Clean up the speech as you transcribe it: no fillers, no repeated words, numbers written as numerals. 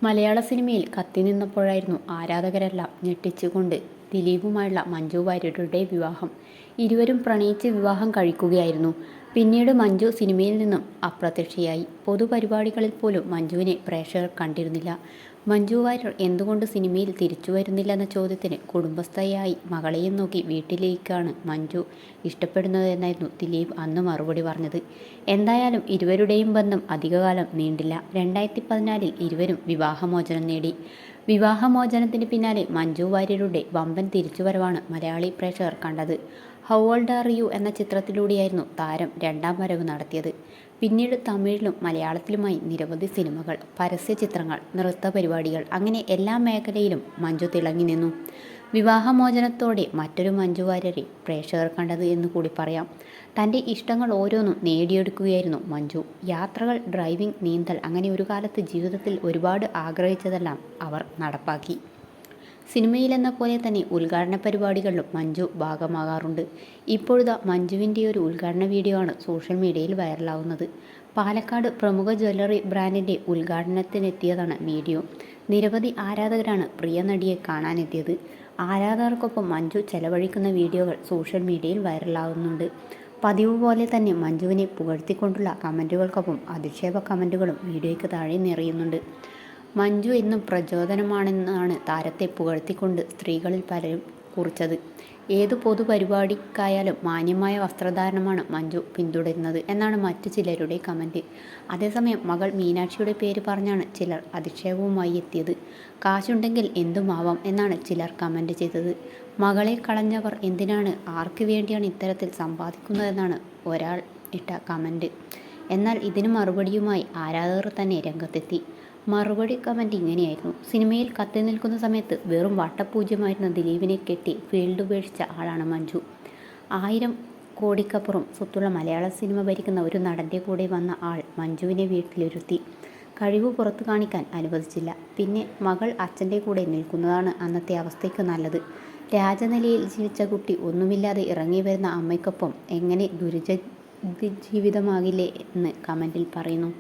മലയാള സിനിമയിൽ കത്തിനിന്നപ്പോഴായിരുന്നു ആരാധകരെല്ലാം ഞെട്ടിച്ചുകൊണ്ട് ദിലീപുമായുള്ള മഞ്ജു വാര്യരുടെ വിവാഹം. ഇരുവരും പ്രണയിച്ച് വിവാഹം കഴിക്കുകയായിരുന്നു. പിന്നീട് മഞ്ജു സിനിമയിൽ നിന്നും അപ്രത്യക്ഷയായി. പൊതുപരിപാടികളിൽ പോലും മഞ്ജുവിനെ പ്രേക്ഷകർ കണ്ടിരുന്നില്ല. മഞ്ജു വാര്യർ എന്തുകൊണ്ട് സിനിമയിൽ തിരിച്ചു വരുന്നില്ലെന്ന ചോദ്യത്തിന് കുടുംബസ്ഥയായി മകളെയും നോക്കി വീട്ടിലേക്കാണ് മഞ്ജു ഇഷ്ടപ്പെടുന്നതെന്നായിരുന്നു ദിലീപ് അന്ന് മറുപടി പറഞ്ഞത്. എന്തായാലും ഇരുവരുടെയും ബന്ധം അധികകാലം നീണ്ടില്ല. 2014 ഇരുവരും വിവാഹമോചനം നേടി. വിവാഹമോചനത്തിന് പിന്നാലെ മഞ്ജു വാര്യരുടെ വമ്പൻ തിരിച്ചുവരവാണ് മലയാളി പ്രേക്ഷകർ കണ്ടത്. ഹൗ ഓൾഡ് ആർ യു എന്ന ചിത്രത്തിലൂടെയായിരുന്നു താരം രണ്ടാം വരവ് നടത്തിയത്. പിന്നീട് തമിഴിലും മലയാളത്തിലുമായി നിരവധി സിനിമകൾ, പരസ്യചിത്രങ്ങൾ, നൃത്ത പരിപാടികൾ, അങ്ങനെ എല്ലാ മേഖലയിലും മഞ്ജു തിളങ്ങി നിന്നു. വിവാഹമോചനത്തോടെ മറ്റൊരു മഞ്ജു വാര്യരെ പ്രേക്ഷകർ കണ്ടത് എന്ന് കൂടി പറയാം. തൻ്റെ ഇഷ്ടങ്ങൾ ഓരോന്നും നേടിയെടുക്കുകയായിരുന്നു മഞ്ജു. യാത്രകൾ, ഡ്രൈവിംഗ്, നീന്തൽ, അങ്ങനെ ഒരു കാലത്ത് ജീവിതത്തിൽ ഒരുപാട് ആഗ്രഹിച്ചതെല്ലാം അവർ നടപ്പാക്കി. സിനിമയിലെന്ന പോലെ തന്നെ ഉദ്ഘാടന പരിപാടികളിലും മഞ്ജു ഭാഗമാകാറുണ്ട്. ഇപ്പോഴിതാ മഞ്ജുവിൻ്റെ ഒരു ഉദ്ഘാടന വീഡിയോ ആണ് സോഷ്യൽ മീഡിയയിൽ വൈറലാവുന്നത്. പാലക്കാട് പ്രമുഖ ജ്വല്ലറി ബ്രാൻഡിൻ്റെ ഉദ്ഘാടനത്തിനെത്തിയതാണ് വീഡിയോ. നിരവധി ആരാധകരാണ് പ്രിയ നടിയെ കാണാനെത്തിയത്. ആരാധകർക്കൊപ്പം മഞ്ജു ചെലവഴിക്കുന്ന വീഡിയോകൾ സോഷ്യൽ മീഡിയയിൽ വൈറലാവുന്നുണ്ട്. പതിവ് പോലെ തന്നെ മഞ്ജുവിനെ പുകഴ്ത്തിക്കൊണ്ടുള്ള കമൻറ്റുകൾക്കൊപ്പം അധിക്ഷേപ കമൻറ്റുകളും വീഡിയോയ്ക്ക് താഴെ നിറയുന്നുണ്ട്. മഞ്ജു എന്നും പ്രചോദനമാണെന്നാണ് താരത്തെ പുകഴ്ത്തിക്കൊണ്ട് സ്ത്രീകളിൽ പലരും കുറിച്ചത്. ഏതു പൊതുപരിപാടിക്കായാലും മാന്യമായ വസ്ത്രധാരണമാണ് മഞ്ജു പിന്തുടരുന്നത് എന്നാണ് മറ്റു ചിലരുടെ കമൻറ്റ്. അതേസമയം മകൾ മീനാക്ഷിയുടെ പേര് പറഞ്ഞാണ് ചിലർ അധിക്ഷേപവുമായി എത്തിയത്. കാശുണ്ടെങ്കിൽ എന്തുമാവാം എന്നാണ് ചിലർ കമൻറ്റ് ചെയ്തത്. മകളെ കളഞ്ഞവർ എന്തിനാണ്, ആർക്ക് വേണ്ടിയാണ് ഇത്തരത്തിൽ സമ്പാദിക്കുന്നതെന്നാണ് ഒരാൾ ഇട്ട കമൻറ്റ്. എന്നാൽ ഇതിന് മറുപടിയുമായി ആരാധകർ തന്നെ രംഗത്തെത്തി. മറുപടി കമൻറ്റ് ഇങ്ങനെയായിരുന്നു: സിനിമയിൽ കത്തി നിൽക്കുന്ന സമയത്ത് വെറും വട്ടപൂജ്യമായിരുന്ന ദിലീപിനെ കെട്ടി ഫീൽഡ് ഉപേക്ഷിച്ച ആളാണ് മഞ്ജു. 1000 കോടിക്കപ്പുറം സ്വത്തുള്ള മലയാള സിനിമ ഭരിക്കുന്ന ഒരു നടൻ്റെ കൂടെ വന്ന ആൾ മഞ്ജുവിനെ വീട്ടിലിരുത്തി. കഴിവ് പുറത്തു കാണിക്കാൻ അനുവദിച്ചില്ല. പിന്നെ മകൾ അച്ഛൻ്റെ കൂടെ നിൽക്കുന്നതാണ് അന്നത്തെ അവസ്ഥയ്ക്ക് നല്ലത്. രാജനിലയിൽ ജീവിച്ച കുട്ടി ഒന്നുമില്ലാതെ ഇറങ്ങി വരുന്ന അമ്മയ്ക്കൊപ്പം എങ്ങനെ ദുരിത ജീവിതമാകില്ലേ എന്ന് കമൻറ്റിൽ പറയുന്നു.